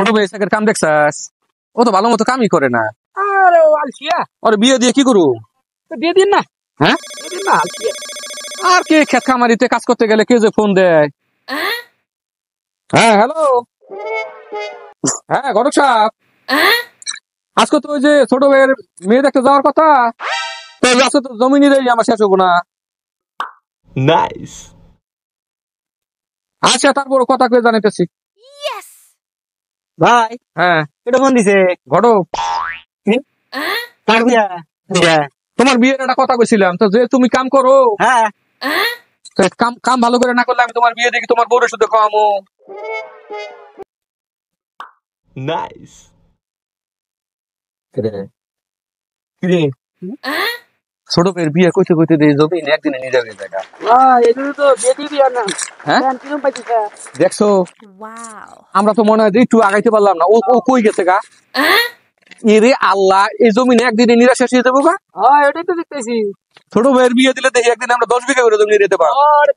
ছোট ভাই এসে কাম দেখছাস? ও তো ভালো মতো কামই করে না। আরে আলসিয়া ওর বিয়ে দিয়ে কি করু? তো দিয়ে দিন না। হ্যাঁ, দিয়ে দিন না আলসিয়া। আর কে খেত খামারিতে কাজ করতে গেলে কে যে ফোন দেয়। হ্যাঁ, হ্যালো। হ্যাঁ, ঘটক সাহেব, আজকে তো ওই যে ছোট ভাইয়ের মেয়ে দেখতে যাওয়ার কথা, তো আজকে তো জমি নিলেই আমার শেষ হবো না। Nice. আচ্ছা, তারপর কথা কয়ে জানাইতেছি। ভাই হ্যাঁ, এটা ফোন দিছে ঘটক, কার বিয়া? তোমার বিয়ের একটা কথা কইছিলাম, তো যে তুমি কাম করো, হ্যাঁ তো কাম কাম ভালো করে না করলে আমি তোমার বিয়ে দেখি তোমার বউরের সাথে খাওয়ামো। Nice. কিরে, ছোট ভাইয়ের বিয়ে কইতে কইতে দিয়ে জমি একদিনে নিয়ে যাবে জায়গা। এগুলো তো বিয়ে দিয়ে দিও না। হ্যাঁ, কিরম পাইছিস? দেখছো, Wow. আমরা তো মনে হয় যে একটু আগাইতে পারলাম না। ও ও কই গেছে গা? এরে আল্লাহ, এই জমিনে একদিনে নিরা শেষ হয়ে যাবো গা। হ্যাঁ এটাই তো দেখতেছি। ছোট ভাইয়ের বিয়ে দিলে দেখি একদিন আমরা 10 বিঘা করে জমি নিয়ে যেতে পারবো। আর